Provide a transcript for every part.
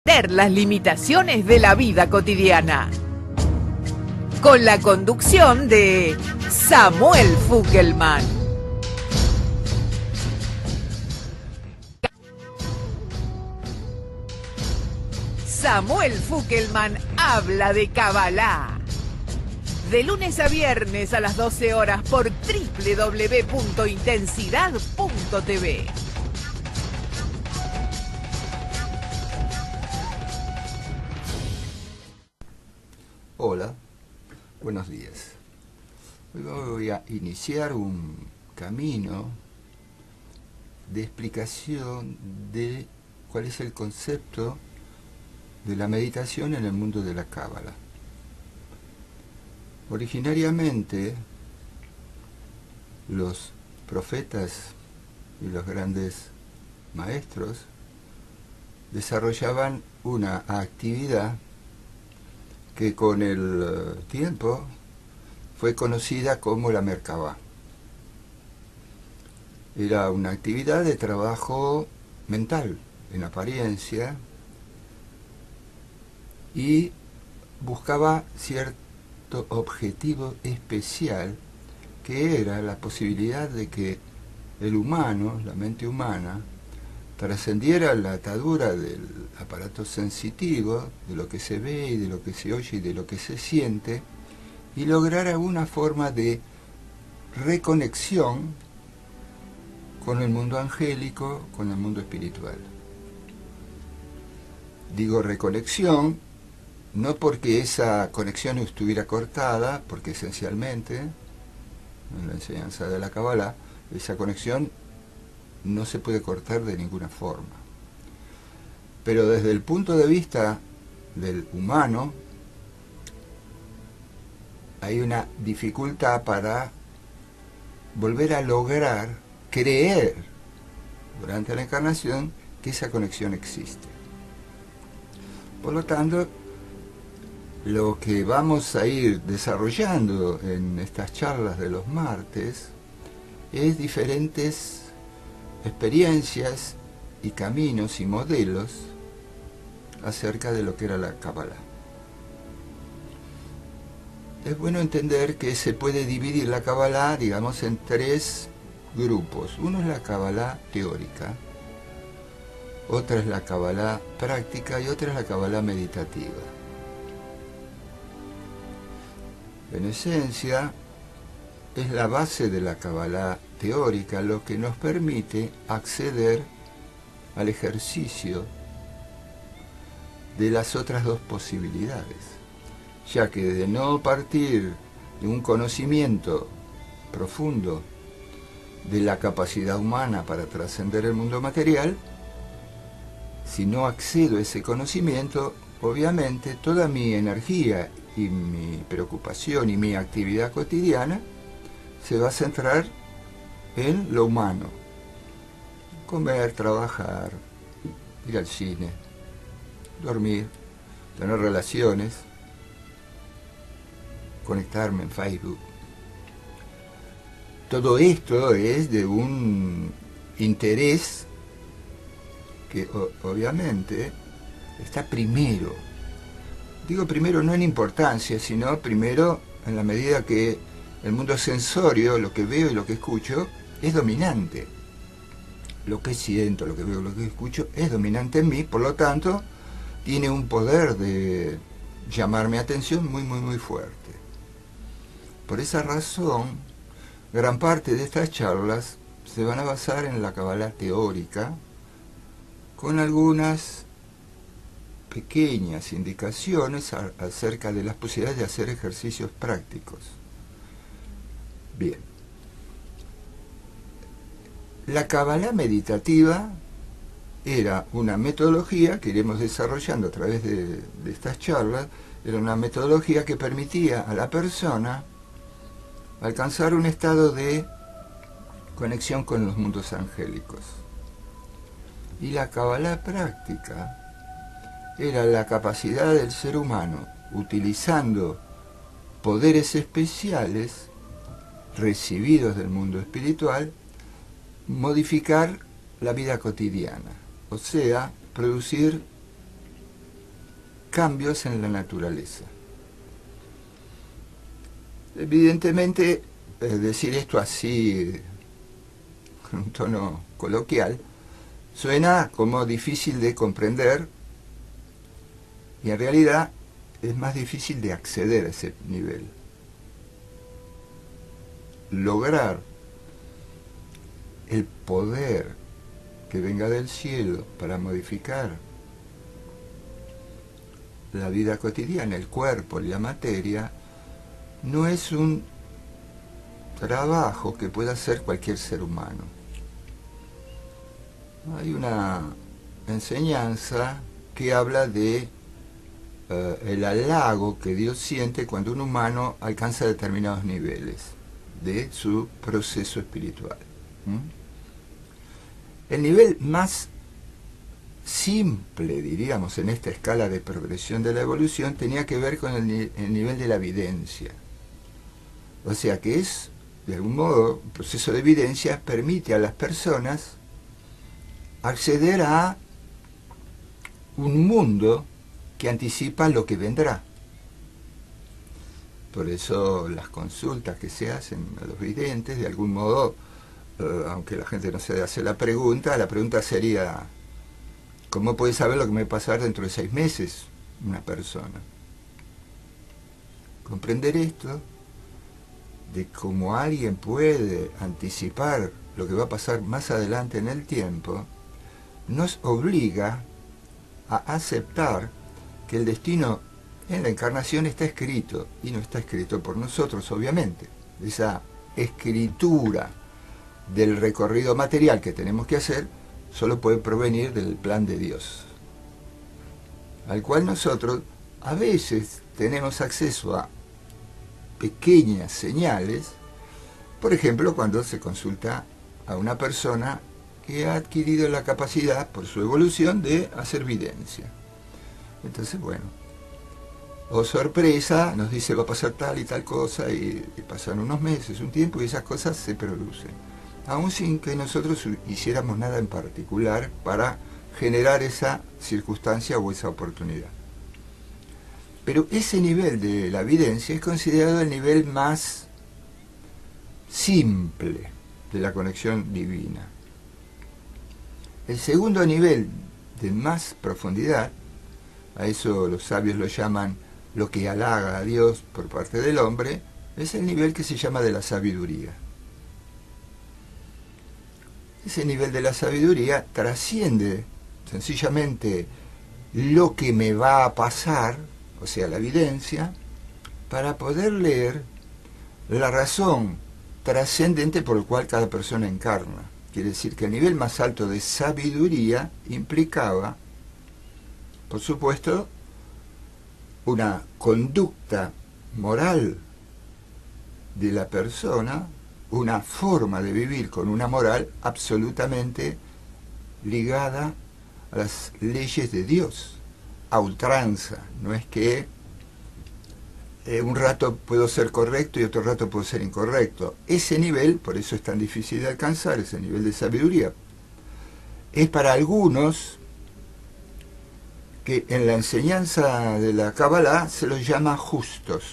Las limitaciones de la vida cotidiana. Con la conducción de Samuel Fukelman. Samuel Fukelman habla de Kabbalah. De lunes a viernes a las 12 horas por www.intensidad.tv. Hola, buenos días. Hoy voy a iniciar un camino de explicación de cuál es el concepto de la meditación en el mundo de la Cábala. Originariamente, los profetas y los grandes maestros desarrollaban una actividad que con el tiempo fue conocida como la Merkabah. Era una actividad de trabajo mental, en apariencia, y buscaba cierto objetivo especial, que era la posibilidad de que el humano, la mente humana, trascendiera la atadura del aparato sensitivo, de lo que se ve y de lo que se oye y de lo que se siente, y lograra una forma de reconexión con el mundo angélico, con el mundo espiritual. Digo reconexión, no porque esa conexión estuviera cortada, porque esencialmente, en la enseñanza de la Kabbalah, esa conexión no se puede cortar de ninguna forma. Pero desde el punto de vista del humano, hay una dificultad para volver a lograr creer durante la encarnación que esa conexión existe. Por lo tanto, lo que vamos a ir desarrollando en estas charlas de los martes es diferentes experiencias y caminos y modelos acerca de lo que era la Kabbalah. Es bueno entender que se puede dividir la Kabbalah, digamos, en tres grupos. Uno es la Kabbalah teórica, otra es la Kabbalah práctica y otra es la Kabbalah meditativa. En esencia, es la base de la Kabbalah teórica lo que nos permite acceder al ejercicio de las otras dos posibilidades, ya que de no partir de un conocimiento profundo de la capacidad humana para trascender el mundo material, si no accedo a ese conocimiento, obviamente toda mi energía y mi preocupación y mi actividad cotidiana se va a centrar en lo humano: comer, trabajar, ir al cine, dormir, tener relaciones, conectarme en Facebook. Todo esto es de un interés que obviamente está primero. Digo primero no en importancia, sino primero en la medida que el mundo sensorio, lo que veo y lo que escucho, es dominante. Lo que siento, lo que veo, lo que escucho, es dominante en mí, por lo tanto, tiene un poder de llamar mi atención muy, muy, muy fuerte. Por esa razón, gran parte de estas charlas se van a basar en la Kabbalah teórica, con algunas pequeñas indicaciones acerca de las posibilidades de hacer ejercicios prácticos. Bien. La Kabbalah meditativa era una metodología que iremos desarrollando a través de estas charlas. Era una metodología que permitía a la persona alcanzar un estado de conexión con los mundos angélicos. Y la Kabbalah práctica era la capacidad del ser humano, utilizando poderes especiales recibidos del mundo espiritual, modificar la vida cotidiana, o sea, producir cambios en la naturaleza. Evidentemente, decir esto así, con un tono coloquial, suena como difícil de comprender y en realidad es más difícil de acceder a ese nivel. Lograr el poder que venga del cielo para modificar la vida cotidiana, el cuerpo y la materia, no es un trabajo que pueda hacer cualquier ser humano. Hay una enseñanza que habla de el halago que Dios siente cuando un humano alcanza determinados niveles de su proceso espiritual. El nivel más simple, diríamos, en esta escala de progresión de la evolución, tenía que ver con el nivel de la evidencia. O sea que es, de algún modo, un proceso de evidencia permite a las personas acceder a un mundo que anticipa lo que vendrá. Por eso las consultas que se hacen a los videntes, de algún modo, aunque la gente no se hace la pregunta sería: ¿cómo puede saber lo que me va a pasar dentro de 6 meses una persona? Comprender esto, de cómo alguien puede anticipar lo que va a pasar más adelante en el tiempo, nos obliga a aceptar que el destino en la encarnación está escrito, y no está escrito por nosotros, obviamente. Esa escritura del recorrido material que tenemos que hacer solo puede provenir del plan de Dios, al cual nosotros a veces tenemos acceso a pequeñas señales, por ejemplo, cuando se consulta a una persona que ha adquirido la capacidad, por su evolución, de hacer videncia. Entonces, bueno, oh sorpresa, nos dice va a pasar tal y tal cosa, y pasan unos meses, un tiempo, y esas cosas se producen, aún sin que nosotros hiciéramos nada en particular para generar esa circunstancia o esa oportunidad. Pero ese nivel de la evidencia es considerado el nivel más simple de la conexión divina. El segundo nivel de más profundidad, a eso los sabios lo llaman lo que halaga a Dios por parte del hombre, es el nivel que se llama de la sabiduría. Ese nivel de la sabiduría trasciende sencillamente lo que me va a pasar, o sea, la evidencia, para poder leer la razón trascendente por la cual cada persona encarna. Quiere decir que el nivel más alto de sabiduría implicaba, por supuesto, una conducta moral de la persona, una forma de vivir con una moral absolutamente ligada a las leyes de Dios, a ultranza. No es que un rato puedo ser correcto y otro rato puedo ser incorrecto. Ese nivel, por eso es tan difícil de alcanzar, ese nivel de sabiduría, es para algunos que en la enseñanza de la Kabbalah se los llama justos.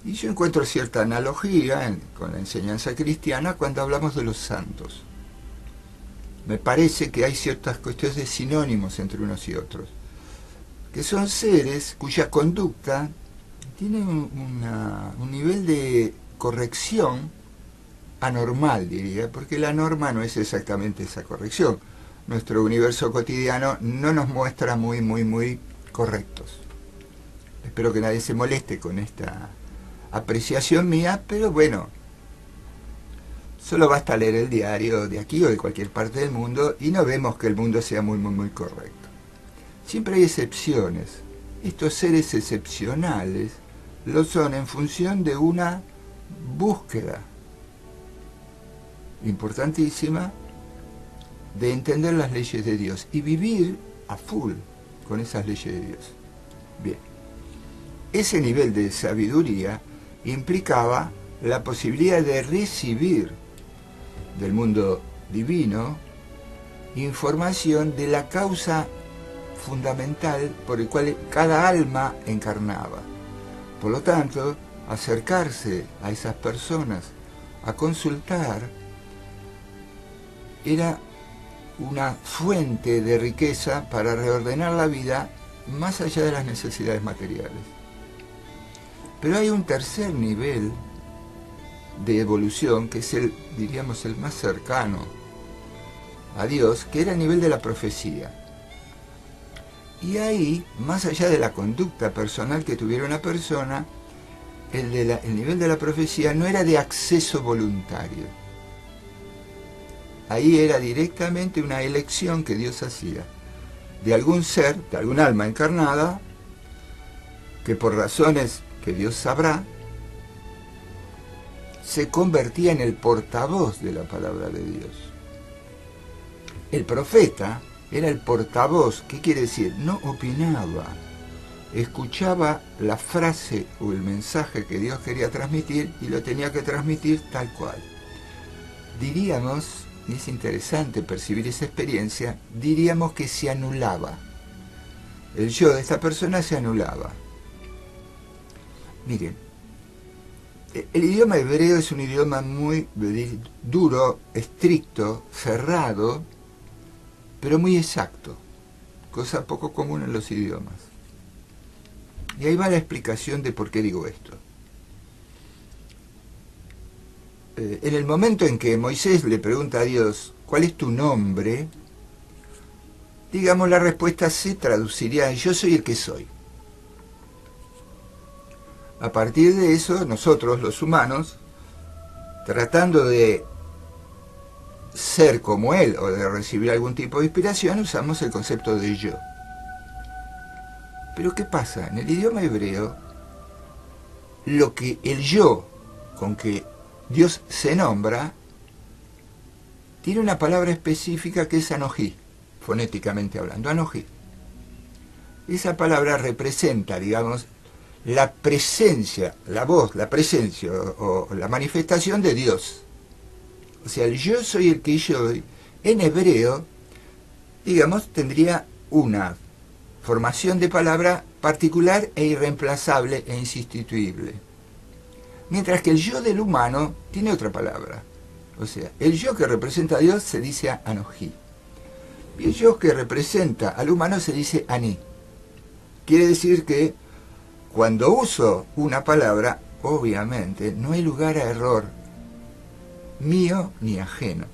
Y yo encuentro cierta analogía con la enseñanza cristiana cuando hablamos de los santos. Me parece que hay ciertas cuestiones de sinónimos entre unos y otros, que son seres cuya conducta tiene un nivel de corrección anormal, diría, porque la norma no es exactamente esa corrección. Nuestro universo cotidiano no nos muestra muy correctos. Espero que nadie se moleste con esta apreciación mía, pero bueno, solo basta leer el diario de aquí o de cualquier parte del mundo y no vemos que el mundo sea muy correcto. Siempre hay excepciones. Estos seres excepcionales lo son en función de una búsqueda importantísima de entender las leyes de Dios y vivir a full con esas leyes de Dios. Bien, ese nivel de sabiduría implicaba la posibilidad de recibir del mundo divino información de la causa fundamental por el cual cada alma encarnaba. Por lo tanto, acercarse a esas personas a consultar era una fuente de riqueza para reordenar la vida más allá de las necesidades materiales. Pero hay un tercer nivel de evolución que es diríamos, el más cercano a Dios, que era el nivel de la profecía. Y ahí, más allá de la conducta personal que tuviera una persona, el nivel de la profecía no era de acceso voluntario. Ahí era directamente una elección que Dios hacía de algún ser, de algún alma encarnada, que por razones que Dios sabrá, se convertía en el portavoz de la palabra de Dios. El profeta era el portavoz. ¿Qué quiere decir? No opinaba, escuchaba la frase o el mensaje que Dios quería transmitir y lo tenía que transmitir tal cual. Diríamos, y es interesante percibir esa experiencia, diríamos que se anulaba. El yo de esta persona se anulaba. Miren, el idioma hebreo es un idioma muy duro, estricto, cerrado, pero muy exacto, cosa poco común en los idiomas. Y ahí va la explicación de por qué digo esto. En el momento en que Moisés le pregunta a Dios, ¿cuál es tu nombre?, digamos, la respuesta se traduciría en yo soy el que soy. A partir de eso, nosotros, los humanos, tratando de ser como él o de recibir algún tipo de inspiración, usamos el concepto de yo. Pero ¿qué pasa? En el idioma hebreo, lo que el yo con que Dios se nombra tiene una palabra específica que es anojí, fonéticamente hablando, anojí. Esa palabra representa, digamos, la presencia, la voz, la presencia o la manifestación de Dios. O sea, el yo soy el que soy, en hebreo, digamos, tendría una formación de palabra particular e irreemplazable e insustituible. Mientras que el yo del humano tiene otra palabra. O sea, el yo que representa a Dios se dice anojí. Y el yo que representa al humano se dice aní. Quiere decir que cuando uso una palabra, obviamente, no hay lugar a error mío ni ajeno,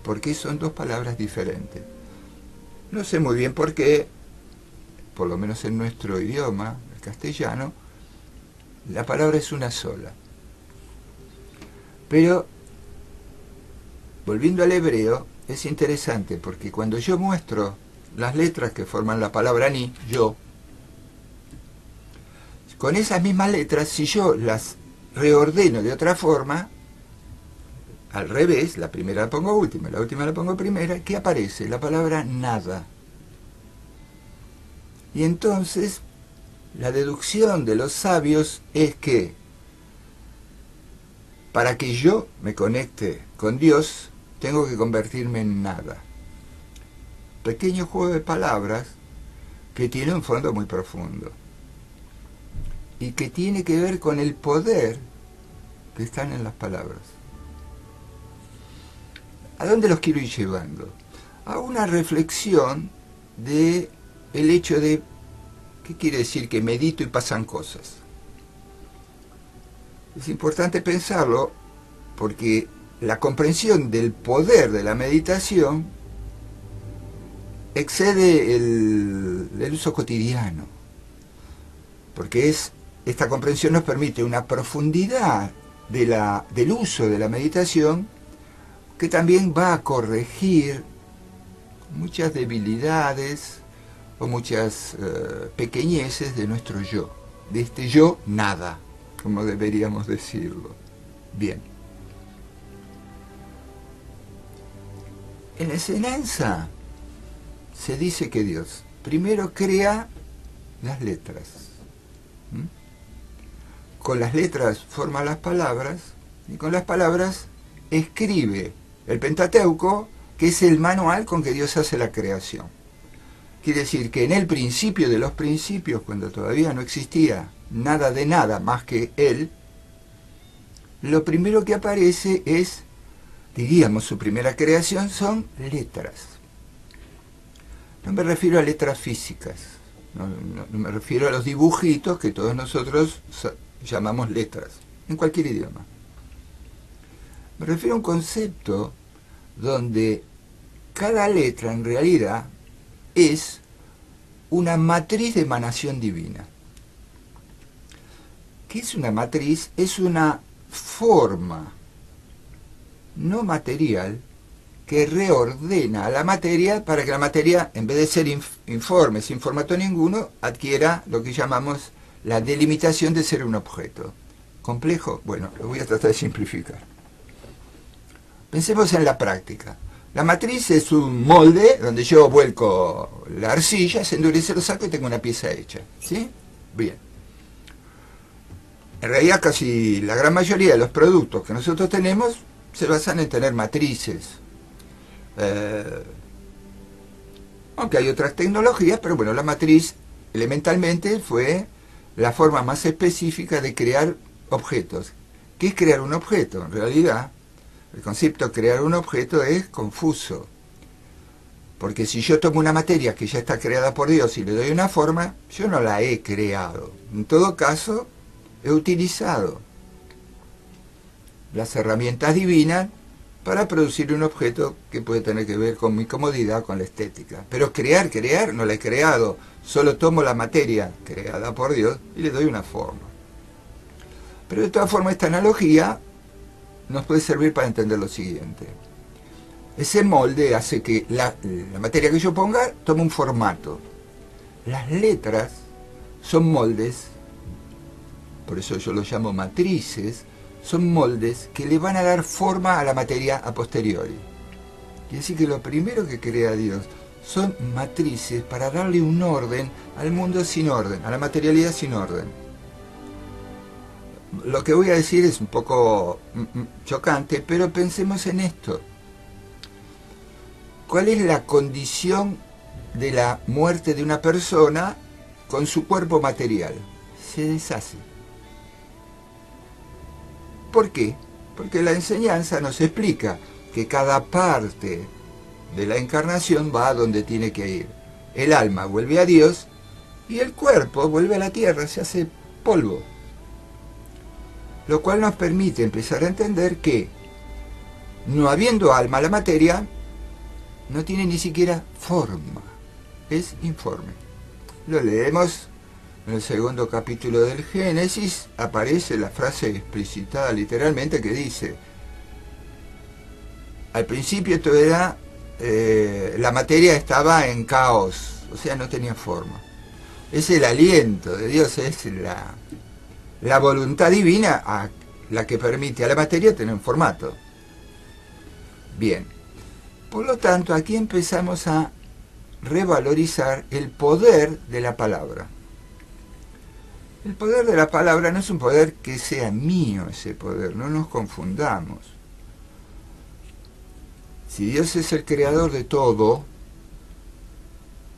porque son dos palabras diferentes. No sé muy bien por qué, por lo menos en nuestro idioma, el castellano, la palabra es una sola. Pero, volviendo al hebreo, es interesante, porque cuando yo muestro las letras que forman la palabra ni, yo, con esas mismas letras, si yo las reordeno de otra forma, al revés, la primera la pongo última, la última la pongo primera, ¿qué aparece? La palabra nada. Y entonces, la deducción de los sabios es que para que yo me conecte con Dios, tengo que convertirme en nada. Pequeño juego de palabras que tiene un fondo muy profundo y que tiene que ver con el poder que están en las palabras. ¿A dónde los quiero ir llevando? A una reflexión de el hecho de, ¿qué quiere decir que medito y pasan cosas? Es importante pensarlo porque la comprensión del poder de la meditación excede el uso cotidiano, porque esta comprensión nos permite una profundidad del uso de la meditación que también va a corregir muchas debilidades o muchas pequeñeces de nuestro yo, de este yo nada, como deberíamos decirlo. Bien. En la enseñanza se dice que Dios primero crea las letras. Con las letras forma las palabras y con las palabras escribe el Pentateuco, que es el manual con que Dios hace la creación. Quiere decir que en el principio de los principios, cuando todavía no existía nada de nada más que Él, lo primero que aparece es, diríamos, su primera creación son letras. No me refiero a letras físicas, no me refiero a los dibujitos que todos nosotros llamamos letras, en cualquier idioma. Me refiero a un concepto donde cada letra en realidad es una matriz de emanación divina. ¿Qué es una matriz? Es una forma no material que reordena a la materia para que la materia, en vez de ser informe, sin formato ninguno, adquiera lo que llamamos la delimitación de ser un objeto. ¿Complejo? Bueno, lo voy a tratar de simplificar. Pensemos en la práctica. La matriz es un molde donde yo vuelco la arcilla, se endurece, lo saco y tengo una pieza hecha. ¿Sí? Bien. En realidad casi la gran mayoría de los productos que nosotros tenemos se basan en tener matrices. Aunque hay otras tecnologías, pero bueno, la matriz elementalmente fue la forma más específica de crear objetos. ¿Qué es crear un objeto? En realidad, el concepto de crear un objeto es confuso. Porque si yo tomo una materia que ya está creada por Dios y le doy una forma, yo no la he creado. En todo caso, he utilizado las herramientas divinas para producir un objeto que puede tener que ver con mi comodidad, con la estética. Pero crear, no la he creado. Solo tomo la materia creada por Dios y le doy una forma. Pero de todas formas, esta analogía nos puede servir para entender lo siguiente. Ese molde hace que la materia que yo ponga tome un formato. Las letras son moldes, por eso yo los llamo matrices, son moldes que le van a dar forma a la materia a posteriori. Quiere decir que lo primero que crea Dios son matrices para darle un orden al mundo sin orden, a la materialidad sin orden. Lo que voy a decir es un poco chocante, pero pensemos en esto. ¿Cuál es la condición de la muerte de una persona con su cuerpo material? Se deshace. ¿Por qué? Porque la enseñanza nos explica que cada parte de la encarnación va a donde tiene que ir. El alma vuelve a Dios y el cuerpo vuelve a la tierra, se hace polvo. Lo cual nos permite empezar a entender que, no habiendo alma, la materia no tiene ni siquiera forma, es informe. Lo leemos en el segundo capítulo del Génesis, aparece la frase explicitada literalmente que dice: al principio todo era, la materia estaba en caos, o sea, no tenía forma. Es el aliento de Dios, es la voluntad divina la que permite a la materia tener un formato. Bien, por lo tanto, aquí empezamos a revalorizar el poder de la palabra. El poder de la palabra no es un poder que sea mío, ese poder, no nos confundamos. Si Dios es el creador de todo,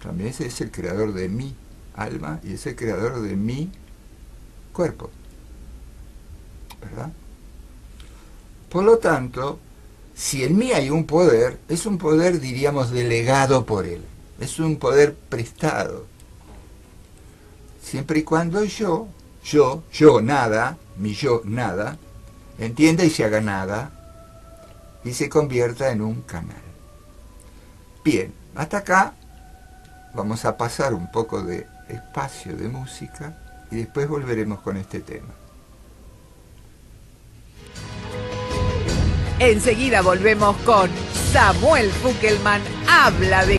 también es el creador de mi alma y es el creador de mi cuerpo, ¿verdad? Por lo tanto, si en mí hay un poder, es un poder, diríamos, delegado por Él. Es un poder prestado. Siempre y cuando yo, nada, mi yo, nada, entienda y se haga nada, y se convierta en un canal. Bien, hasta acá vamos a pasar un poco de espacio de música y después volveremos con este tema. Enseguida volvemos con Samuel Fukelman habla de